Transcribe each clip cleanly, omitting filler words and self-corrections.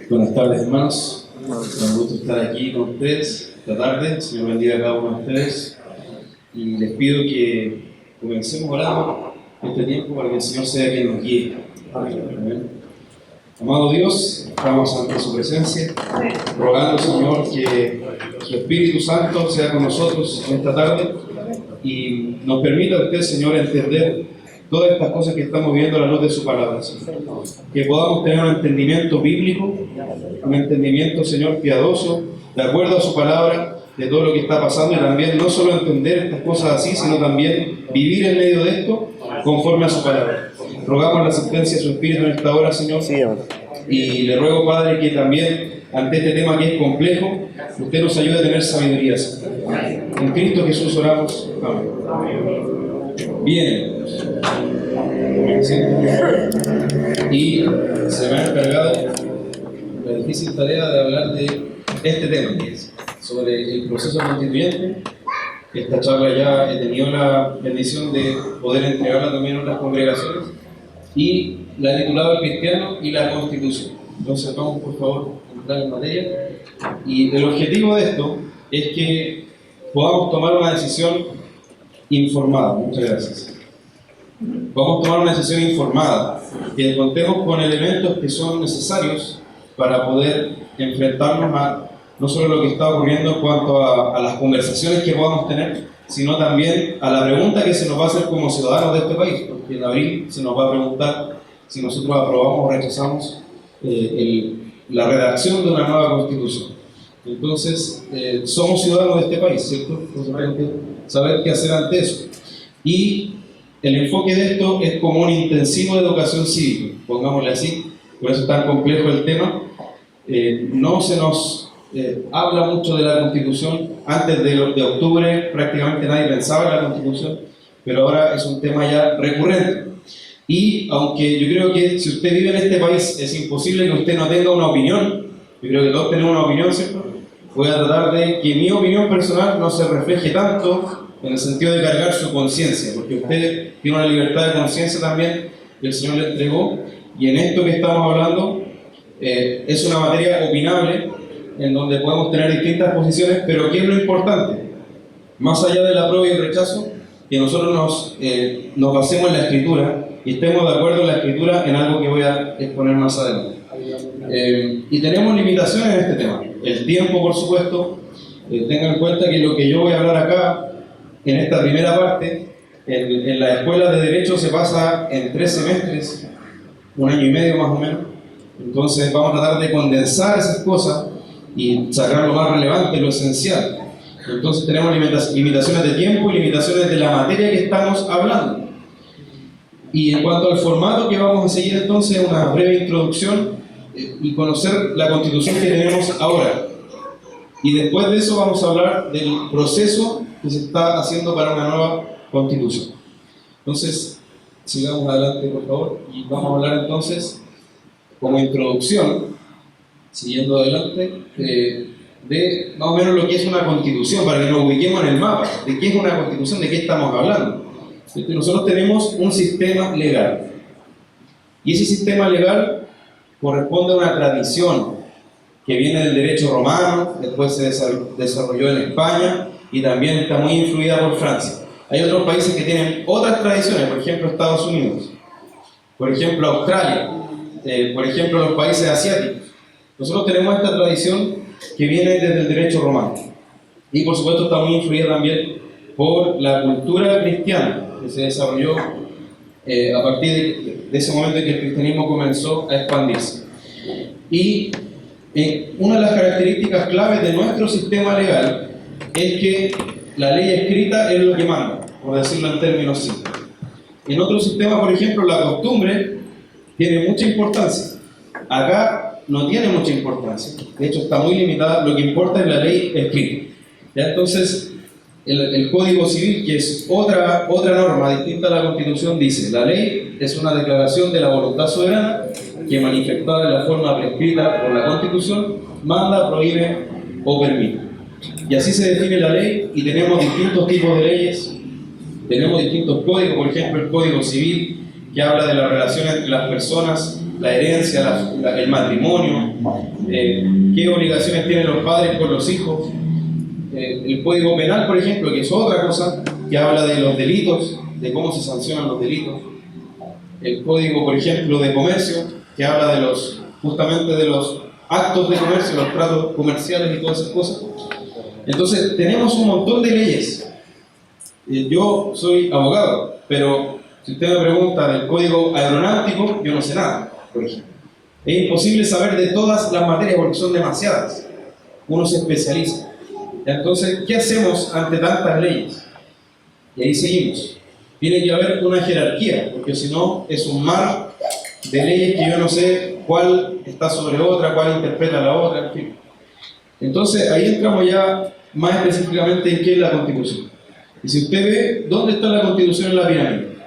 Buenas tardes, hermanos. Un gusto estar aquí con ustedes esta tarde. Señor bendiga a cada uno de ustedes. Y les pido que comencemos orando este tiempo para que el Señor sea quien nos guíe. Amén. Amado Dios, estamos ante su presencia, rogando, Señor, que su Espíritu Santo sea con nosotros en esta tarde y nos permita a usted, Señor, entender todas estas cosas que estamos viendo a la luz de su palabra, Señor. Que podamos tener un entendimiento bíblico, un entendimiento, Señor, piadoso, de acuerdo a su palabra, de todo lo que está pasando, y también no solo entender estas cosas así, sino también vivir en medio de esto conforme a su palabra. Rogamos la asistencia de su Espíritu en esta hora, Señor, y le ruego, Padre, que también ante este tema que es complejo, usted nos ayude a tener sabiduría, Señor. En Cristo Jesús oramos. Amén. Bien. Y se me ha encargado la difícil tarea de hablar de este tema, que es sobre el proceso constituyente. Esta charla ya he tenido la bendición de poder entregarla también a otras congregaciones y la he titulado El Cristiano y la Constitución. Entonces vamos, por favor, a entrar en materia. Y el objetivo de esto es que podamos tomar una decisión informada. Muchas gracias. Vamos a tomar una decisión informada, que contemos con elementos que son necesarios para poder enfrentarnos a no solo lo que está ocurriendo en cuanto a las conversaciones que podamos tener, sino también a la pregunta que se nos va a hacer como ciudadanos de este país, porque en abril se nos va a preguntar si nosotros aprobamos o rechazamos la redacción de una nueva constitución. Entonces, somos ciudadanos de este país, ¿cierto? Entonces, saber qué hacer ante eso. Y el enfoque de esto es como un intensivo de educación cívica, pongámosle así, por eso es tan complejo el tema. No se nos habla mucho de la Constitución. Antes de octubre prácticamente nadie pensaba en la Constitución, pero ahora es un tema ya recurrente. Y aunque yo creo que si usted vive en este país es imposible que usted no tenga una opinión, yo creo que todos tenemos una opinión, ¿cierto? Voy a tratar de que mi opinión personal no se refleje tanto en el sentido de cargar su conciencia, porque usted tiene una libertad de conciencia también que el Señor le entregó, y en esto que estamos hablando es una materia opinable en donde podemos tener distintas posiciones, pero ¿qué es lo importante? Más allá del apruebo y el rechazo, que nosotros nos basemos en la Escritura y estemos de acuerdo en la Escritura en algo que voy a exponer más adelante. Y tenemos limitaciones en este tema. El tiempo, por supuesto. Tengan en cuenta que lo que yo voy a hablar acá, en esta primera parte, en la escuela de Derecho se pasa en 3 semestres, 1 año y medio más o menos. Entonces vamos a tratar de condensar esas cosas y sacar lo más relevante, lo esencial. Entonces tenemos limitaciones de tiempo y limitaciones de la materia que estamos hablando. Y en cuanto al formato que vamos a seguir, entonces, una breve introducción y conocer la Constitución que tenemos ahora. Y después de eso vamos a hablar del proceso que se está haciendo para una nueva Constitución. Entonces, sigamos adelante, por favor, y vamos a hablar entonces, como introducción, siguiendo adelante, de más o menos lo que es una Constitución, para que nos ubiquemos en el mapa, de qué es una Constitución, de qué estamos hablando. Nosotros tenemos un sistema legal, y ese sistema legal corresponde a una tradición que viene del derecho romano, después se desarrolló en España y también está muy influida por Francia. Hay otros países que tienen otras tradiciones, por ejemplo Estados Unidos, por ejemplo Australia, por ejemplo los países asiáticos. Nosotros tenemos esta tradición que viene desde el derecho romano y por supuesto está muy influida también por la cultura cristiana que se desarrolló a partir de ese momento en que el cristianismo comenzó a expandirse. Y una de las características claves de nuestro sistema legal es que la ley escrita es lo que manda, por decirlo en términos simples. En otros sistemas, por ejemplo, la costumbre tiene mucha importancia. Acá no tiene mucha importancia, de hecho está muy limitada, lo que importa es la ley escrita. ¿Ya? Entonces, el Código Civil, que es otra norma distinta a la Constitución, dice: la ley es una declaración de la voluntad soberana que, manifestada de la forma prescrita por la Constitución, manda, prohíbe o permite. Y así se define la ley, y tenemos distintos tipos de leyes, tenemos distintos códigos, por ejemplo el Código Civil, que habla de la relación entre las personas, la herencia, el matrimonio, qué obligaciones tienen los padres con los hijos. El Código Penal, por ejemplo, que es otra cosa, que habla de los delitos, de cómo se sancionan los delitos. El Código, por ejemplo, de Comercio, que habla de justamente de los actos de comercio, los tratos comerciales y todas esas cosas. Entonces, tenemos un montón de leyes. Yo soy abogado, pero si usted me pregunta del Código Aeronáutico, yo no sé nada, por ejemplo. Es imposible saber de todas las materias porque son demasiadas. Uno se especializa. Entonces, ¿qué hacemos ante tantas leyes? Y ahí seguimos. Tiene que haber una jerarquía, porque si no, es un mar de leyes que yo no sé cuál está sobre otra, cuál interpreta la otra, en fin. Entonces, ahí entramos ya más específicamente en qué es la Constitución. Y si usted ve, ¿dónde está la Constitución en la pirámide?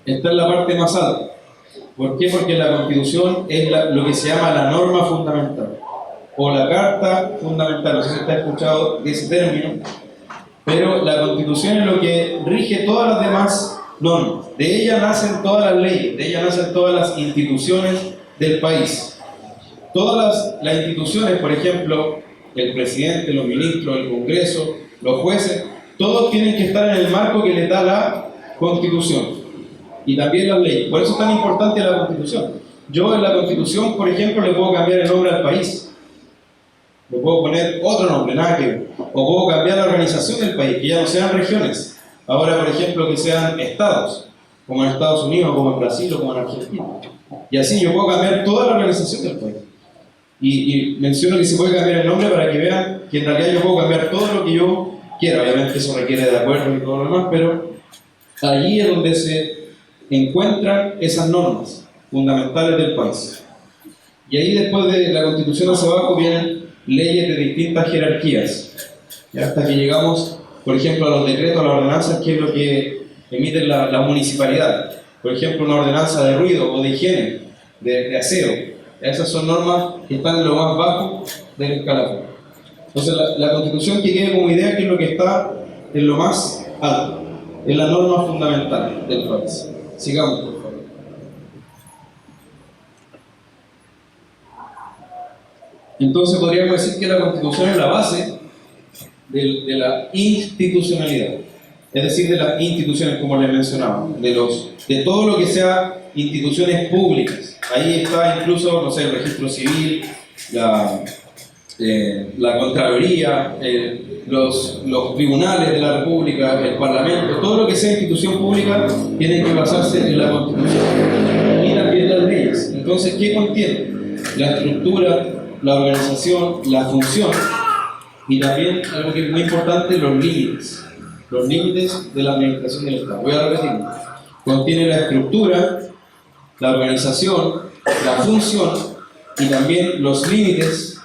Está en la parte más alta. ¿Por qué? Porque la Constitución es lo que se llama la norma fundamental, o la Carta Fundamental. No sé si usted ha escuchado ese término, pero la Constitución es lo que rige todas las demás normas. De ella nacen todas las leyes, de ella nacen todas las instituciones del país. Todas las instituciones, por ejemplo, el presidente, los ministros, el Congreso, los jueces, todos tienen que estar en el marco que les da la Constitución y también las leyes. Por eso es tan importante la Constitución. Yo en la Constitución, por ejemplo, le puedo cambiar el nombre al país. Le puedo poner otro nombre, nada que ver. O puedo cambiar la organización del país, que ya no sean regiones. Ahora, por ejemplo, que sean estados, como en Estados Unidos, como en Brasil o como en Argentina. Y así yo puedo cambiar toda la organización del país. Y menciono que se puede cambiar el nombre para que vean que en realidad yo puedo cambiar todo lo que yo quiera. Obviamente eso requiere de acuerdos y todo lo demás, pero allí es donde se encuentran esas normas fundamentales del país. Y ahí después de la Constitución hacia abajo vienen leyes de distintas jerarquías, hasta que llegamos, por ejemplo, a los decretos, a las ordenanzas, que es lo que emiten la municipalidad. Por ejemplo, una ordenanza de ruido o de higiene, de aseo. Esas son normas que están en lo más bajo del escalafón. Entonces, la Constitución, que quede como idea, que es lo que está en lo más alto, es la norma fundamental del país. Sigamos, por favor. Entonces podríamos decir que la Constitución es la base de la institucionalidad, es decir, de las instituciones, como les mencionaba, de todo lo que sea instituciones públicas. Ahí está incluso, no sé, el registro civil, la Contraloría, los tribunales de la República, el Parlamento, todo lo que sea institución pública tiene que basarse en la Constitución y también las leyes. Entonces, ¿qué contiene? La estructura, la organización, la función y también, algo que es muy importante, los límites de la administración del Estado. Voy a repetirlo. Contiene la estructura, la organización, la función y también los límites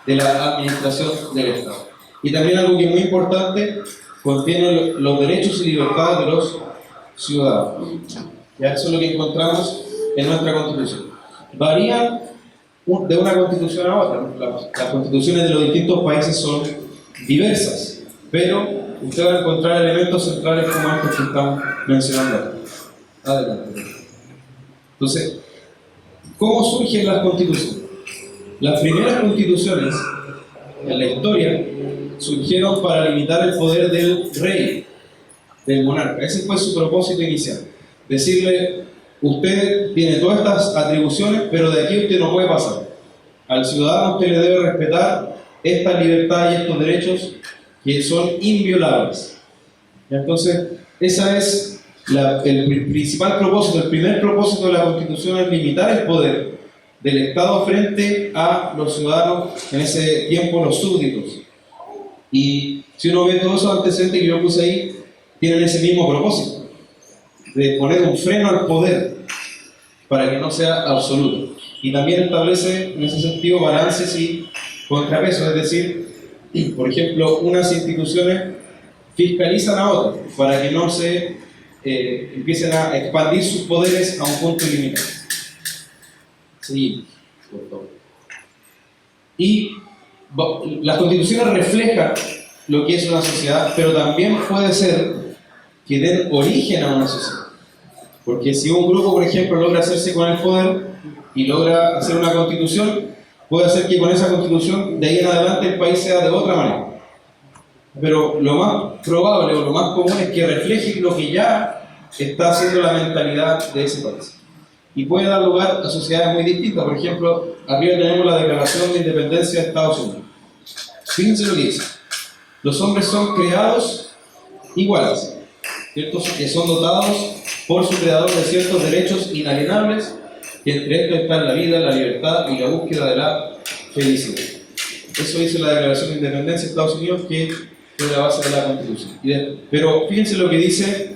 de la administración del Estado. Y también algo que es muy importante, contiene los derechos y libertades de los ciudadanos. Ya eso es lo que encontramos en nuestra Constitución. Varían de una constitución a otra. Las constituciones de los distintos países son diversas, pero usted va a encontrar elementos centrales como estos que estamos mencionando acá. Adelante. Entonces, ¿cómo surgen las constituciones? Las primeras constituciones en la historia surgieron para limitar el poder del rey, del monarca. Ese fue su propósito inicial. Decirle, usted tiene todas estas atribuciones, pero de aquí usted no puede pasar. Al ciudadano usted le debe respetar esta libertad y estos derechos que son inviolables. Entonces, ese es el principal propósito, el primer propósito de la Constitución, es limitar el poder del Estado frente a los ciudadanos, en ese tiempo los súbditos. Y si uno ve todos esos antecedentes que yo puse ahí, tienen ese mismo propósito, de poner un freno al poder para que no sea absoluto. Y también establece en ese sentido balances y contrapesos, es decir, por ejemplo, unas instituciones fiscalizan a otras para que no se empiecen a expandir sus poderes a un punto ilimitado. Sí, por favor. Y las constituciones reflejan lo que es una sociedad, pero también puede ser que den origen a una sociedad. Porque si un grupo, por ejemplo, logra hacerse con el poder y logra hacer una constitución, puede hacer que con esa constitución de ahí en adelante el país sea de otra manera. Pero lo más probable o lo más común es que refleje lo que ya está haciendo la mentalidad de ese país. Y puede dar lugar a sociedades muy distintas. Por ejemplo, arriba tenemos la Declaración de Independencia de Estados Unidos. Fíjense lo que dice. Los hombres son creados iguales, ¿cierto? Que son dotados por su creador de ciertos derechos inalienables, que entre estos están la vida, la libertad y la búsqueda de la felicidad. Eso dice la Declaración de Independencia de Estados Unidos, que es la base de la Constitución. Pero fíjense lo que dice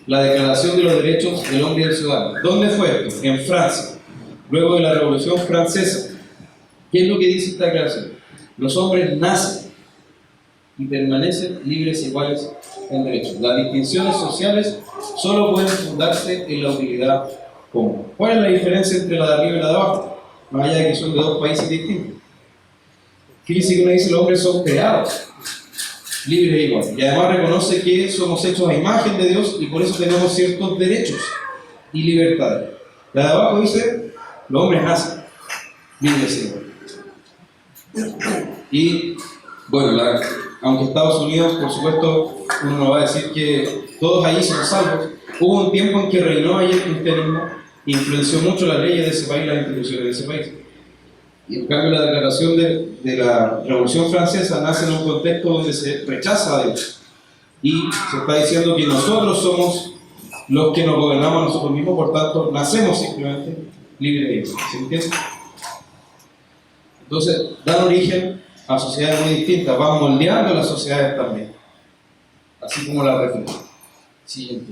la Declaración de los Derechos del Hombre y del Ciudadano. ¿Dónde fue esto? En Francia, luego de la Revolución Francesa. ¿Qué es lo que dice esta declaración? Los hombres nacen y permanecen libres e iguales en derechos. Las distinciones sociales solo pueden fundarse en la utilidad común. ¿Cuál es la diferencia entre la de arriba y la de abajo? Más allá de que son de dos países distintos. Fíjense que uno dice: los hombres son creados libres e iguales. Y además reconoce que somos hechos a imagen de Dios y por eso tenemos ciertos derechos y libertades. La de abajo dice: los hombres nacen libres e iguales. Y bueno, aunque Estados Unidos, por supuesto, uno no va a decir que todos allí son salvos. Hubo un tiempo en que reinó allí el cristianismo e influenció mucho las leyes de ese país, las instituciones de ese país. Y en cambio la declaración de la Revolución Francesa nace en un contexto donde se rechaza a Dios. Y se está diciendo que nosotros somos los que nos gobernamos a nosotros mismos, por tanto, nacemos simplemente libres. ¿Se entiende? Entonces, dan origen a sociedades muy distintas, van moldeando las sociedades también, así como las reflejan. Siguiente.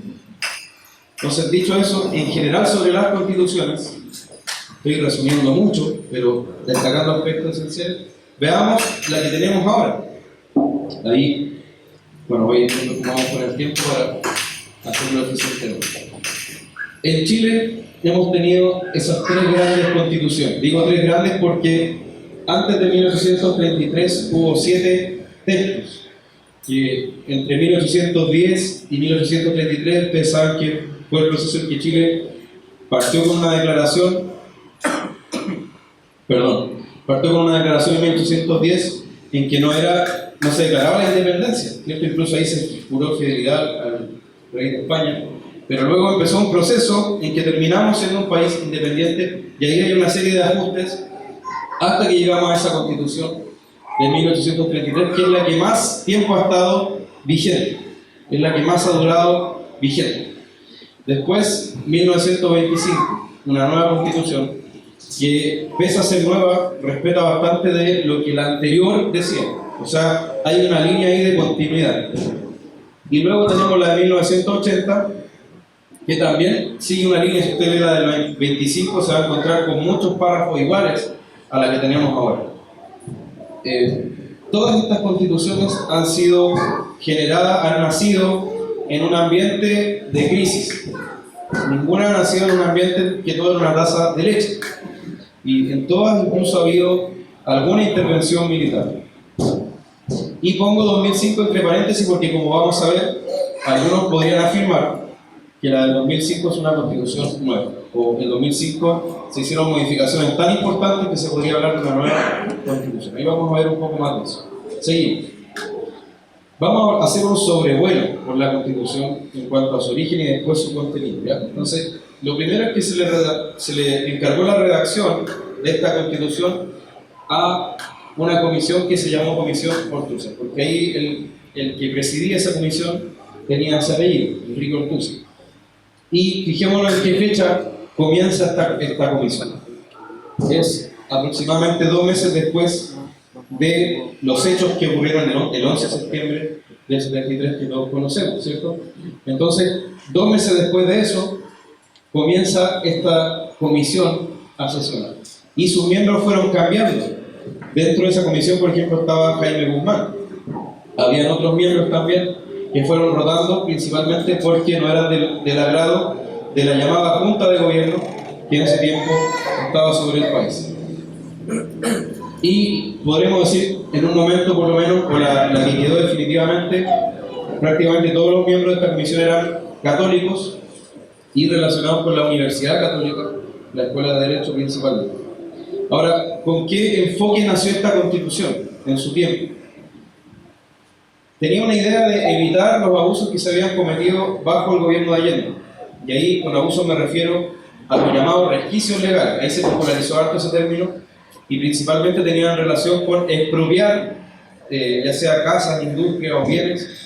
Entonces, dicho eso, en general sobre las constituciones, estoy resumiendo mucho, pero destacando aspectos esenciales, veamos la que tenemos ahora. Ahí, bueno, voy a ir viendo cómo vamos con el tiempo para hacerlo eficientemente. En Chile hemos tenido esas tres grandes constituciones. Digo tres grandes porque antes de 1833 hubo 7 textos, que entre 1810 y 1833 ustedes saben que fue el proceso en que Chile partió con una declaración, en 1810 en que no se declaraba la independencia, ¿cierto? Incluso ahí se juró fidelidad al rey de España, pero luego empezó un proceso en que terminamos siendo un país independiente y ahí hay una serie de ajustes hasta que llegamos a esa constitución de 1833, que es la que más tiempo ha estado vigente, es la que más ha durado vigente. Después, 1925, una nueva constitución que, pese a ser nueva, respeta bastante de lo que la anterior decía. O sea, hay una línea ahí de continuidad. Y luego tenemos la de 1980, que también sigue una línea. Si usted ve la del 25, se va a encontrar con muchos párrafos iguales a la que tenemos ahora. Todas estas constituciones han sido generadas, han nacido en un ambiente de crisis. Ninguna ha nacido en un ambiente que todo era una taza de leche. Y en todas incluso ha habido alguna intervención militar. Y pongo 2005 entre paréntesis porque, como vamos a ver, algunos podrían afirmar que la del 2005 es una constitución nueva, o en 2005 se hicieron modificaciones tan importantes que se podría hablar de una nueva constitución. Ahí vamos a ver un poco más de eso. Seguimos. Vamos a hacer un sobrevuelo por la constitución en cuanto a su origen y después su contenido, ¿ya? Entonces, lo primero es que se le encargó la redacción de esta constitución a una comisión que se llamó Comisión Ortúzar, porque ahí el que presidía esa comisión tenía ese apellido, Enrique Ortúzar. Y fijémonos en qué fecha comienza esta comisión. Es aproximadamente 2 meses después de los hechos que ocurrieron el 11 de septiembre del 73 que todos conocemos, ¿cierto? Entonces, 2 meses después de eso, comienza esta comisión a sesionar. Y sus miembros fueron cambiando. Dentro de esa comisión, por ejemplo, estaba Jaime Guzmán. Habían otros miembros también que fueron rotando, principalmente porque no eran del agrado de la llamada Junta de Gobierno que en ese tiempo estaba sobre el país. Y podremos decir, en un momento por lo menos, o la que quedó definitivamente, prácticamente todos los miembros de esta comisión eran católicos y relacionados con la Universidad Católica, la Escuela de Derecho principalmente. Ahora, ¿con qué enfoque nació esta Constitución en su tiempo? Tenía una idea de evitar los abusos que se habían cometido bajo el gobierno de Allende. Y ahí, con abusos me refiero a los llamados resquicios legales. Ahí se popularizó harto ese término y principalmente tenían relación con expropiar, ya sea casas, industrias o bienes,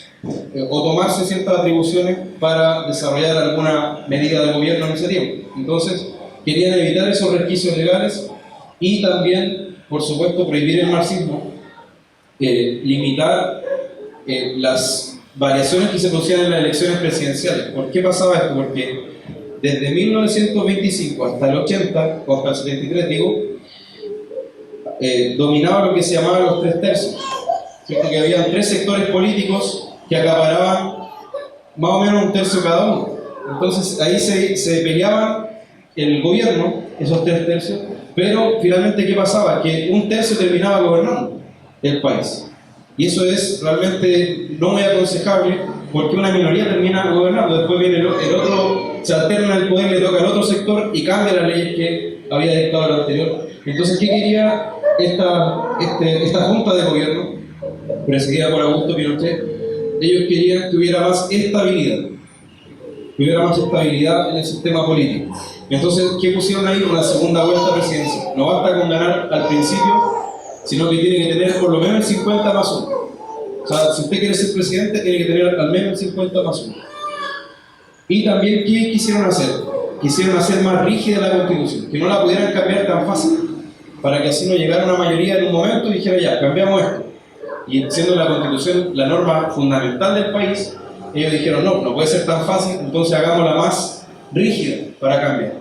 o tomarse ciertas atribuciones para desarrollar alguna medida de gobierno en ese tiempo. Entonces, querían evitar esos resquicios legales y también, por supuesto, prohibir el marxismo, limitar las variaciones que se producían en las elecciones presidenciales. ¿Por qué pasaba esto? Porque desde 1925 hasta el 80, o hasta el 73 digo, dominaba lo que se llamaba los tres tercios, ¿cierto? Que habían tres sectores políticos que acaparaban más o menos un tercio cada uno. Entonces ahí se peleaban el gobierno, esos tres tercios, pero finalmente ¿qué pasaba? Que un tercio terminaba gobernando el país. Y eso es realmente no muy aconsejable, porque una minoría termina gobernando, después viene el otro, se alterna el poder, le toca al otro sector y cambia las leyes que había dictado el anterior. Entonces, ¿qué quería esta junta de gobierno, presidida por Augusto Pinochet? Ellos querían que hubiera más estabilidad, en el sistema político. Entonces, ¿qué pusieron ahí? Una segunda vuelta presidencial. No basta con ganar al principio, sino que tiene que tener por lo menos el 50 más 1. O sea, si usted quiere ser presidente, tiene que tener al menos el 50 más 1. Y también, ¿qué quisieron hacer? Quisieron hacer más rígida la Constitución, que no la pudieran cambiar tan fácil, para que así no llegara una mayoría en un momento y dijera, ya, cambiamos esto. Y siendo la Constitución la norma fundamental del país, ellos dijeron, no puede ser tan fácil, entonces hagámosla más rígida para cambiar.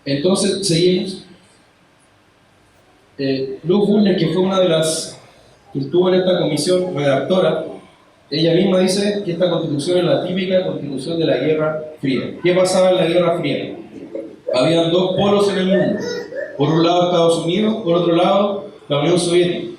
Entonces, seguimos. Luz Bulnes, que fue una de las que estuvo en esta comisión redactora, ella misma dice que esta constitución es la típica constitución de la Guerra Fría. ¿Qué pasaba en la Guerra Fría? Habían dos polos en el mundo. Por un lado Estados Unidos, por otro lado la Unión Soviética,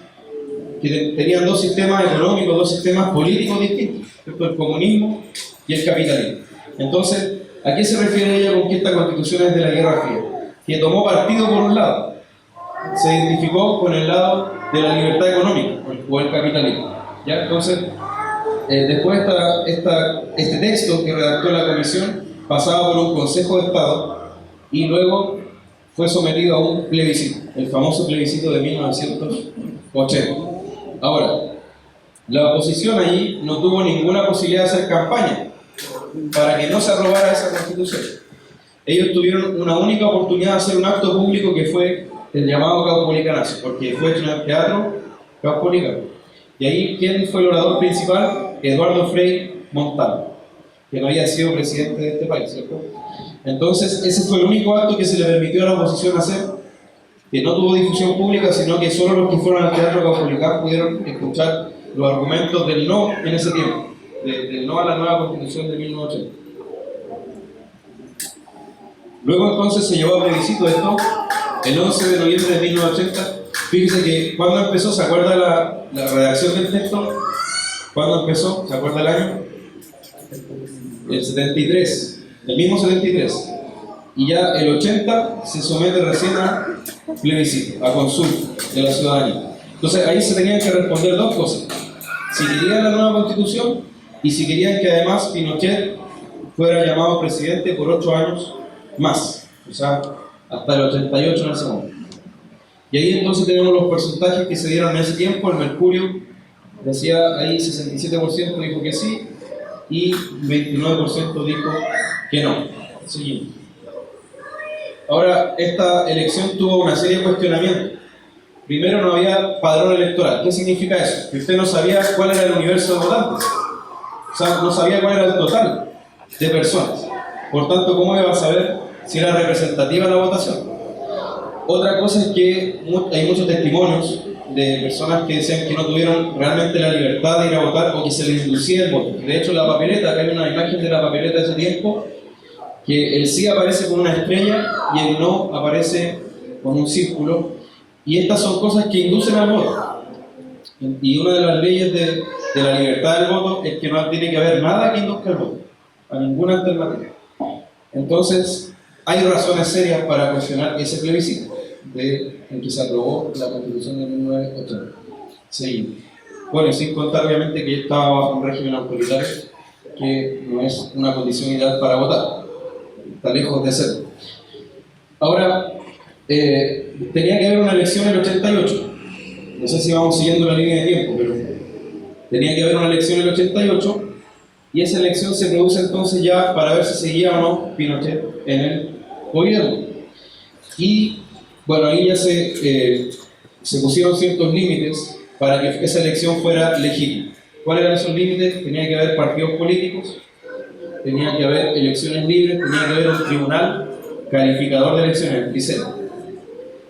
que tenían dos sistemas económicos, dos sistemas políticos distintos, el comunismo y el capitalismo. Entonces, ¿a qué se refiere ella con que esta constitución es de la Guerra Fría? Que tomó partido por un lado, se identificó con el lado de la libertad económica o el capitalismo. ¿Ya? Entonces, después este texto que redactó la comisión pasaba por un Consejo de Estado y luego fue sometido a un plebiscito, el famoso plebiscito de 1980. Ahora, la oposición allí no tuvo ninguna posibilidad de hacer campaña para que no se aprobara esa constitución. Ellos tuvieron una única oportunidad de hacer un acto público que fue el llamado Caupolicanazo, porque fue hecho en el teatro Caupolicán. Y ahí, ¿quién fue el orador principal? Eduardo Frei Montalva, que no había sido presidente de este país, ¿cierto? Entonces, ese fue el único acto que se le permitió a la oposición hacer, que no tuvo difusión pública, sino que solo los que fueron al teatro Caupolicán pudieron escuchar los argumentos del no en ese tiempo, del no a la nueva constitución de 1980. Luego entonces se llevó a plebiscito esto el 11 de noviembre de 1980. Fíjese que cuando empezó, ¿se acuerda la redacción del texto? ¿Cuándo empezó? ¿Se acuerda el año? El 73, el mismo 73. Y ya el 80 se somete recién a plebiscito, a consulta de la ciudadanía. Entonces ahí se tenían que responder dos cosas: si querían la nueva constitución y si querían que además Pinochet fuera llamado presidente por 8 años más, o sea, hasta el 88 en ese momento. Y ahí entonces tenemos los porcentajes que se dieron en ese tiempo. El Mercurio decía ahí 67% dijo que sí y 29% dijo que no. Seguimos. Ahora, esta elección tuvo una serie de cuestionamientos. Primero, no había padrón electoral. ¿Qué significa eso? Que usted no sabía cuál era el universo de votantes. O sea, no sabía cuál era el total de personas. Por tanto, ¿cómo iba a saber si era representativa la votación? Otra cosa es que hay muchos testimonios de personas que decían que no tuvieron realmente la libertad de ir a votar o que se les inducía el voto. De hecho, la papeleta, acá hay una imagen de la papeleta de ese tiempo, que el sí aparece con una estrella y el no aparece con un círculo. Y estas son cosas que inducen al voto. Y una de las leyes de la libertad del voto es que no tiene que haber nada que induzca el voto. a ninguna alternativa. Entonces, hay razones serias para cuestionar ese plebiscito en que se aprobó la Constitución de 1980. Seguimos. Bueno, sin contar obviamente que estaba bajo un régimen autoritario, que no es una condición ideal para votar, está lejos de serlo. Ahora, tenía que haber una elección en el 88, no sé si vamos siguiendo la línea de tiempo, pero tenía que haber una elección en el 88, y esa elección se produce entonces ya para ver si seguía o no Pinochet en el gobierno. Y bueno, ahí ya se pusieron ciertos límites para que esa elección fuera legítima. ¿Cuáles eran esos límites? Tenía que haber partidos políticos, tenía que haber elecciones libres, tenía que haber un tribunal calificador de elecciones, el TICEL.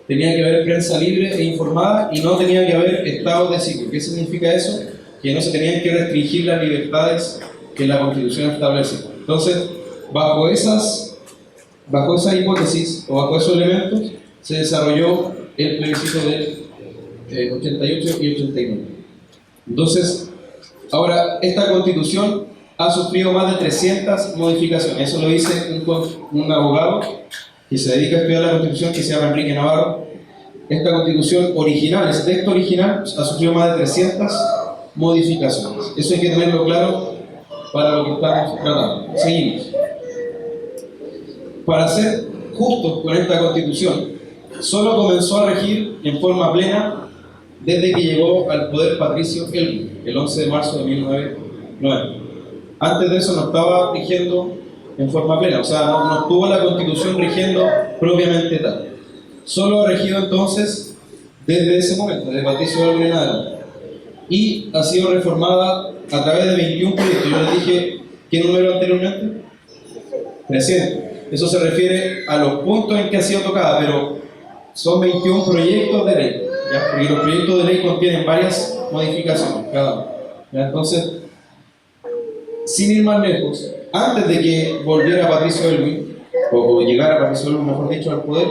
Tenía que haber prensa libre e informada y no tenía que haber estados de sitio. ¿Qué significa eso? Que no se tenían que restringir las libertades que la Constitución establece. Entonces, bajo esa hipótesis o bajo esos elementos se desarrolló el plebiscito del 88 y 89. Entonces, ahora, esta Constitución ha sufrido más de 300 modificaciones. Eso lo dice un abogado que se dedica a estudiar la Constitución, que se llama Enrique Navarro. Esta Constitución original, ese texto original, ha sufrido más de 300 modificaciones. Eso hay que tenerlo claro para lo que estamos tratando. Seguimos. Para ser justos con esta Constitución, solo comenzó a regir en forma plena desde que llegó al poder Patricio Elwin, el 11 de marzo de 1909. Antes de eso no estaba rigiendo en forma plena, o sea, no estuvo la Constitución rigiendo propiamente tal. Solo ha regido entonces desde ese momento, desde Patricio Elwin en adelante. Y ha sido reformada a través de 21 proyectos. Yo les dije, ¿qué número anteriormente? 300. Eso se refiere a los puntos en que ha sido tocada, pero son 21 proyectos de ley, ¿ya? Porque los proyectos de ley contienen varias modificaciones cada uno, ¿ya? Entonces, sin ir más lejos, antes de que volviera Patricio Elwin, o llegara Patricio Elwin, mejor dicho, al poder,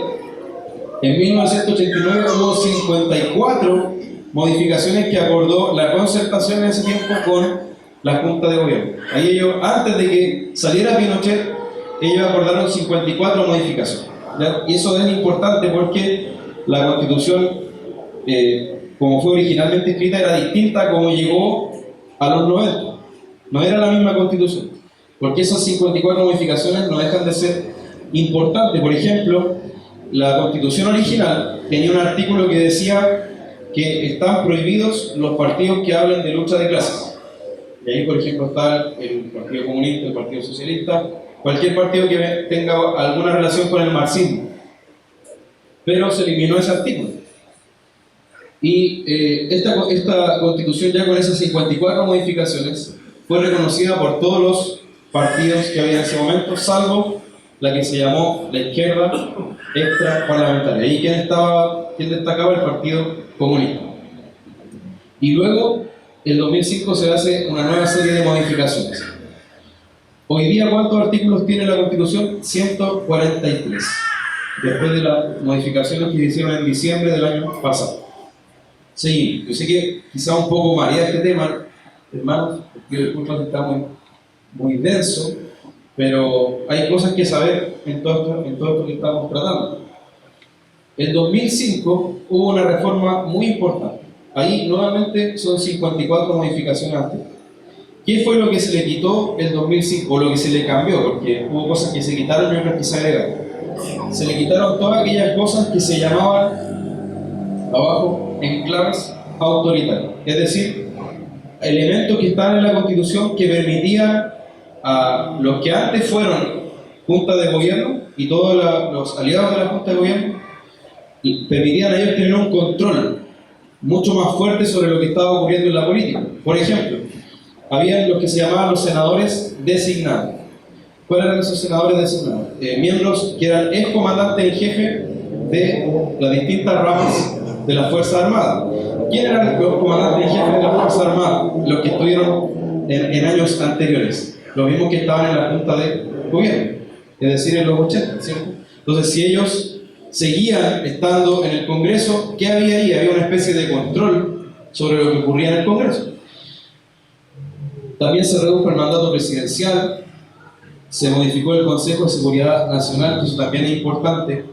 en 1989 hubo 54 modificaciones que acordó la Concertación en ese tiempo con la Junta de Gobierno. Ahí ellos, antes de que saliera Pinochet, ellos acordaron 54 modificaciones, ¿ya? Y eso es importante porque la Constitución, como fue originalmente escrita, era distinta a como llegó a los 90. No era la misma Constitución, porque esas 54 modificaciones no dejan de ser importantes. Por ejemplo, la Constitución original tenía un artículo que decía que están prohibidos los partidos que hablen de lucha de clases. Y ahí, por ejemplo, está el Partido Comunista, el Partido Socialista, cualquier partido que tenga alguna relación con el marxismo. Pero se eliminó ese artículo. Y esta Constitución, ya con esas 54 modificaciones, fue reconocida por todos los partidos que había en ese momento, salvo la que se llamó la izquierda extraparlamentaria. ¿Y quién destacaba? El Partido Comunista. Y luego, en 2005 se hace una nueva serie de modificaciones. Hoy día, ¿cuántos artículos tiene la Constitución? 143, después de las modificaciones que se hicieron en diciembre del año pasado. Sí, yo sé que quizá un poco mareado este tema, hermanos, porque disculpa que está muy denso, pero hay cosas que saber en todo esto que estamos tratando. En 2005 hubo una reforma muy importante. Ahí nuevamente son 54 modificaciones antes. ¿Qué fue lo que se le quitó en 2005? O lo que se le cambió, porque hubo cosas que se quitaron y otras que se agregaron. Se le quitaron todas aquellas cosas que se llamaban, abajo, enclaves autoritarios. Es decir, elementos que están en la Constitución que permitían a los que antes fueron Junta de Gobierno y todos los aliados de la Junta de Gobierno, permitían a ellos tener un control mucho más fuerte sobre lo que estaba ocurriendo en la política. Por ejemplo, había los que se llamaban los senadores designados. ¿Cuáles eran esos senadores designados? Miembros que eran excomandantes en jefe de las distintas ramas de las Fuerzas Armadas. ¿Quién eran los comandantes en jefe de las Fuerzas Armadas? Los que estuvieron en años anteriores, los mismos que estaban en la Junta de Gobierno, es decir, en los 80, ¿cierto? Entonces, si ellos seguían estando en el Congreso, ¿qué había ahí? Había una especie de control sobre lo que ocurría en el Congreso. También se redujo el mandato presidencial, se modificó el Consejo de Seguridad Nacional, que eso también es importante.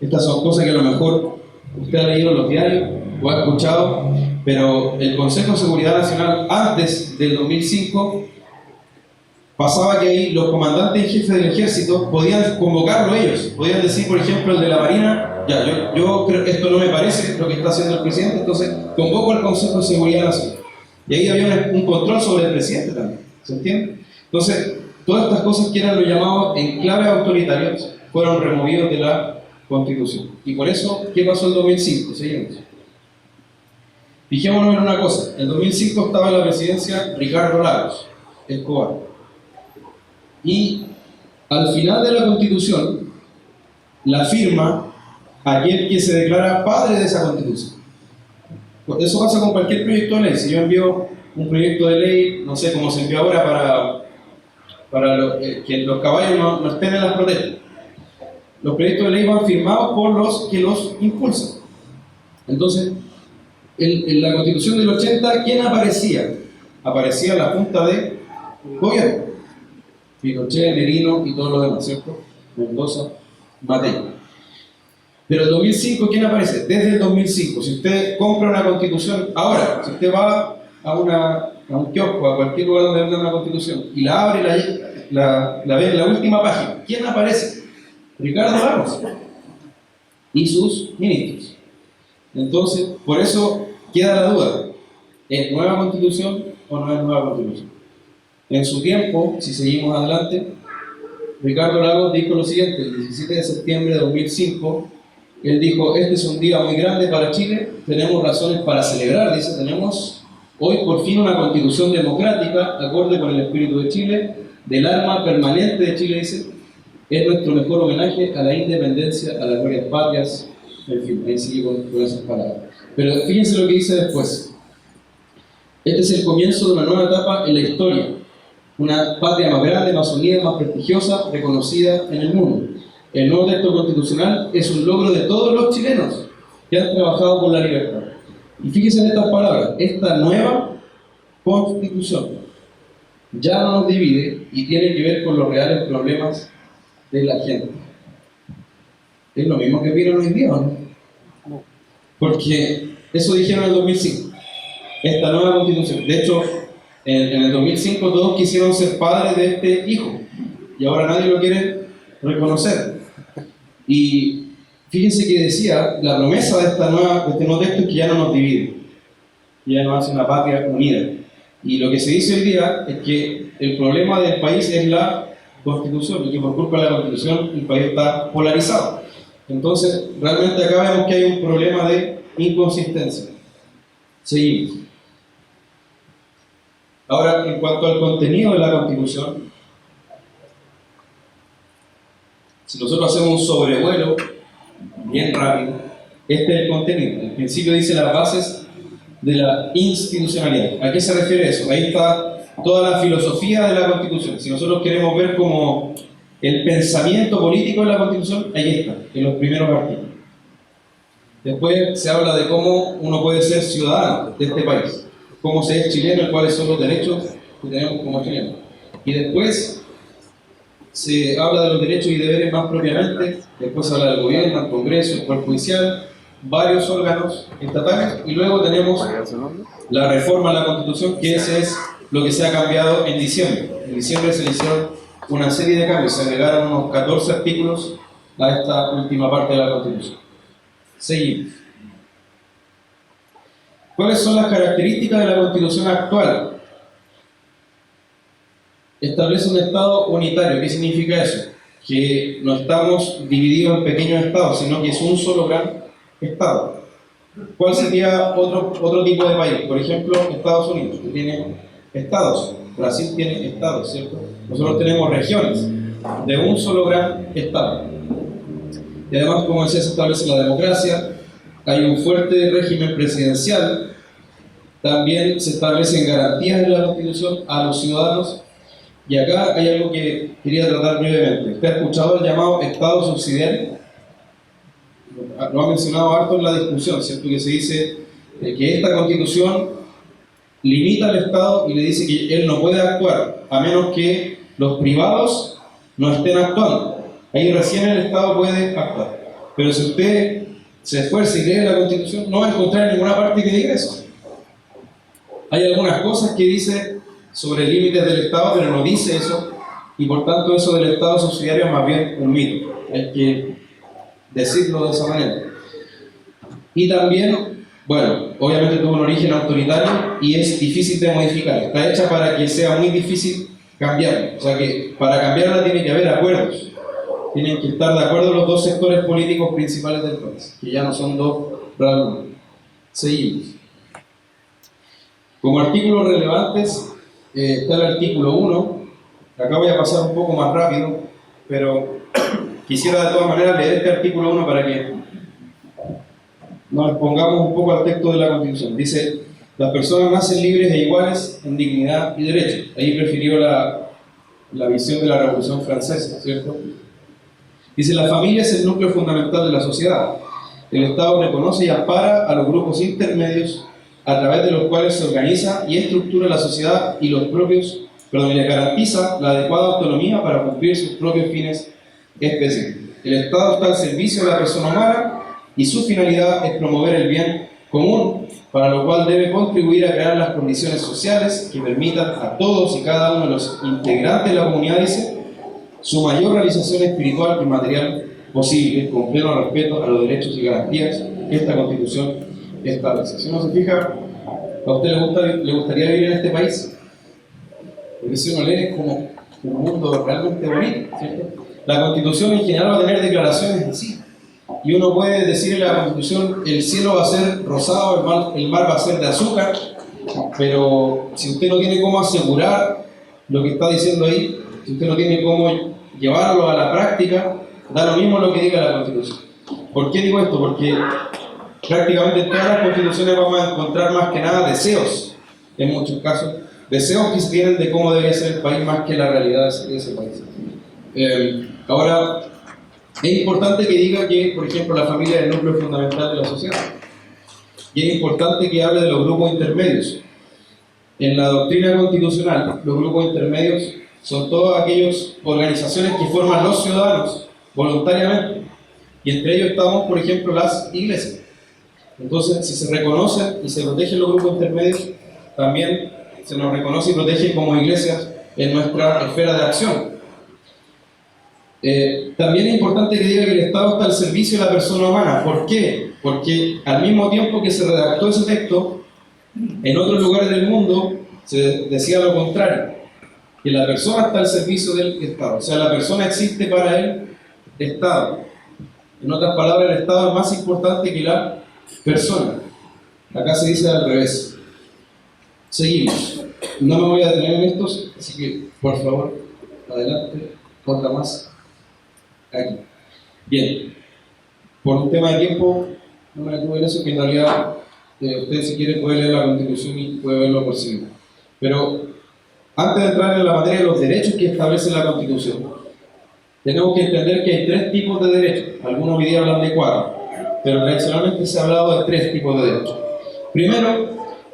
Estas son cosas que a lo mejor usted ha leído en los diarios o ha escuchado, pero el Consejo de Seguridad Nacional antes del 2005 pasaba que ahí los comandantes en jefe del ejército podían convocarlo ellos, podían decir, por ejemplo, el de la Marina, ya, yo creo que esto no me parece lo que está haciendo el presidente, entonces convoco al Consejo de Seguridad Nacional. Y ahí había un control sobre el presidente también, ¿se entiende? Entonces, todas estas cosas que eran lo llamado enclaves autoritarios fueron removidos de la Constitución. Y por eso, ¿qué pasó en 2005? Seguimos. Fijémonos en una cosa, en 2005 estaba en la presidencia Ricardo Lagos Escobar. Y al final de la Constitución, la firma aquel que se declara padre de esa Constitución. Eso pasa con cualquier proyecto de ley. Si yo envío un proyecto de ley, no sé, como se envió ahora para que los caballos no estén en las protestas, los proyectos de ley van firmados por los que los impulsan. Entonces, en la Constitución del 80, ¿quién aparecía? Aparecía la Junta de Gobierno. Pinochet, Merino y todos los demás, ¿cierto? Mendoza, Matei. Pero en 2005, ¿quién aparece? Desde el 2005. Si usted compra una Constitución, ahora, si usted va a un kiosco, a cualquier lugar donde venda una Constitución, y la abre, la ve en la última página, ¿quién aparece? Ricardo Lagos y sus ministros. Entonces, por eso queda la duda, ¿es nueva Constitución o no es nueva Constitución? En su tiempo, si seguimos adelante, Ricardo Lagos dijo lo siguiente: el 17 de septiembre de 2005, él dijo, este es un día muy grande para Chile, tenemos razones para celebrar, dice, tenemos hoy por fin una Constitución democrática, acorde con el espíritu de Chile, del alma permanente de Chile, dice, es nuestro mejor homenaje a la independencia, a las glorias patrias, en fin, ahí sigue con esas palabras. Pero fíjense lo que dice después. Este es el comienzo de una nueva etapa en la historia, una patria más grande, más unida, más prestigiosa, reconocida en el mundo. El nuevo texto constitucional es un logro de todos los chilenos que han trabajado por la libertad. Y fíjense en estas palabras, esta nueva Constitución ya no nos divide y tiene que ver con los reales problemas de la gente. Es lo mismo que vieron hoy día, ¿no? Porque eso dijeron en el 2005, esta nueva Constitución. De hecho, en el 2005 todos quisieron ser padres de este hijo y ahora nadie lo quiere reconocer. Y fíjense que decía, la promesa de este nuevo texto es que ya no nos divide, ya nos hace una patria unida. Y lo que se dice hoy día es que el problema del país es la Constitución y que por culpa de la Constitución el país está polarizado. Entonces, realmente acá vemos que hay un problema de inconsistencia. Seguimos. Ahora, en cuanto al contenido de la Constitución, si nosotros hacemos un sobrevuelo bien rápido, este es el contenido. El principio dice las bases de la institucionalidad. ¿A qué se refiere eso? Ahí está toda la filosofía de la Constitución. Si nosotros queremos ver como el pensamiento político de la Constitución, ahí está, en los primeros artículos. Después se habla de cómo uno puede ser ciudadano de este país, cómo se es chileno y cuáles son los derechos que tenemos como chilenos. Y después se habla de los derechos y deberes más propiamente, después se habla del gobierno, el Congreso, el Poder Judicial, varios órganos estatales, y luego tenemos la reforma a la Constitución, que ese es lo que se ha cambiado en diciembre. En diciembre se le hicieron una serie de cambios, se agregaron unos 14 artículos a esta última parte de la Constitución. Seguimos. ¿Cuáles son las características de la Constitución actual? Establece un Estado unitario. ¿Qué significa eso? Que no estamos divididos en pequeños estados, sino que es un solo gran Estado. ¿Cuál sería otro tipo de país? Por ejemplo, Estados Unidos, que tiene estados. Brasil tiene estados, ¿cierto? Nosotros tenemos regiones de un solo gran Estado. Y además, como decía, se establece la democracia, hay un fuerte régimen presidencial, también se establecen garantías en la Constitución a los ciudadanos. Y acá hay algo que quería tratar brevemente. ¿Usted ha escuchado el llamado Estado subsidiario? Lo ha mencionado harto en la discusión, ¿cierto? Que se dice que esta Constitución limita al Estado y le dice que él no puede actuar a menos que los privados no estén actuando. Ahí recién el Estado puede actuar. Pero si usted se esfuerza y lee la Constitución, no va a encontrar en ninguna parte que diga eso. Hay algunas cosas que dice sobre límites del Estado, pero no dice eso, y por tanto eso del Estado subsidiario es más bien un mito. Hay que decirlo de esa manera. Y también, bueno, obviamente tuvo un origen autoritario y es difícil de modificar. Está hecha para que sea muy difícil cambiarla. O sea que para cambiarla tiene que haber acuerdos. Tienen que estar de acuerdo los dos sectores políticos principales del país, que ya no son dos realmente. Seguimos. Como artículos relevantes, está el artículo 1. Acá voy a pasar un poco más rápido, pero quisiera de todas maneras leer este artículo 1 para que nos pongamos un poco al texto de la Constitución. Dice: las personas nacen libres e iguales en dignidad y derechos. Ahí prefirió la visión de la Revolución Francesa, ¿cierto? Dice: la familia es el núcleo fundamental de la sociedad. El Estado reconoce y ampara a los grupos intermedios a través de los cuales se organiza y estructura la sociedad y les garantiza la adecuada autonomía para cumplir sus propios fines específicos. El Estado está al servicio de la persona humana y su finalidad es promover el bien común, para lo cual debe contribuir a crear las condiciones sociales que permitan a todos y cada uno de los integrantes de la comunidad, dice, su mayor realización espiritual y material posible, con pleno respeto a los derechos y garantías que esta Constitución establece. Si uno se fija, ¿a usted le gustaría vivir en este país? Porque si uno lee es como un mundo realmente bonito, ¿cierto? La Constitución en general va a tener declaraciones así. Y uno puede decir en la Constitución: el cielo va a ser rosado, el mar va a ser de azúcar, pero si usted no tiene cómo asegurar lo que está diciendo ahí, si usted no tiene cómo llevarlo a la práctica, da lo mismo lo que diga la Constitución. ¿Por qué digo esto? Porque prácticamente en todas las constituciones vamos a encontrar más que nada deseos, en muchos casos, deseos que se tienen de cómo debería ser el país más que la realidad de ese país. Ahora, es importante que diga que, por ejemplo, la familia es el núcleo fundamental de la sociedad. Y es importante que hable de los grupos intermedios. En la doctrina constitucional, los grupos intermedios son todas aquellas organizaciones que forman los ciudadanos voluntariamente. Y entre ellos estamos, por ejemplo, las iglesias. Entonces, si se reconocen y se protegen los grupos intermedios, también se nos reconoce y protege como iglesias en nuestra esfera de acción. También es importante que diga que el Estado está al servicio de la persona humana. ¿Por qué? Porque al mismo tiempo que se redactó ese texto, en otros lugares del mundo se decía lo contrario, que la persona está al servicio del Estado. O sea, la persona existe para el Estado. En otras palabras, el Estado es más importante que la persona. Acá se dice al revés. Seguimos. No me voy a detener en estos, así que, por favor, adelante. Otra más. Aquí. Bien. Por un tema de tiempo, no me detuve en eso, que en realidad usted, si quiere, puede leer la Constitución y puede verlo por sí mismo. Pero antes de entrar en la materia de los derechos que establece la Constitución, tenemos que entender que hay tres tipos de derechos. Algunos hoy día hablan de 4, pero tradicionalmente se ha hablado de 3 tipos de derechos. Primero,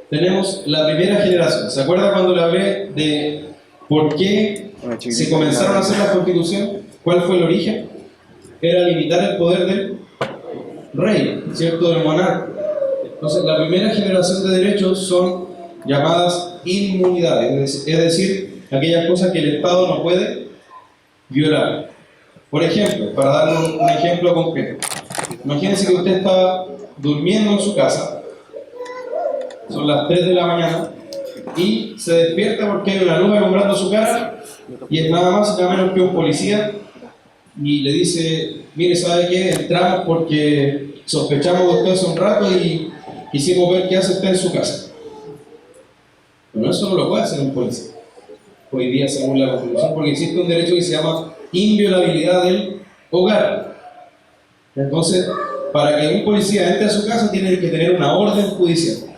tenemos la primera generación. ¿Se acuerda cuando le hablé de por qué se comenzaron a hacer las constituciones? ¿Cuál fue el origen? Era limitar el poder del rey, ¿cierto? Del monarca. Entonces, la primera generación de derechos son llamadas inmunidades, es decir, aquellas cosas que el Estado no puede violar. Por ejemplo, para darle un ejemplo concreto, imagínense que usted está durmiendo en su casa, son las 3 de la mañana, y se despierta porque hay una luz alumbrando su cara, y es nada más y nada menos que un policía, y le dice: mire, ¿sabe qué? Entramos porque sospechamos de usted hace un rato y quisimos ver qué hace usted en su casa. Bueno, eso no lo puede hacer un policía hoy día según la Constitución, porque existe un derecho que se llama inviolabilidad del hogar. Entonces, para que un policía entre a su casa tiene que tener una orden judicial.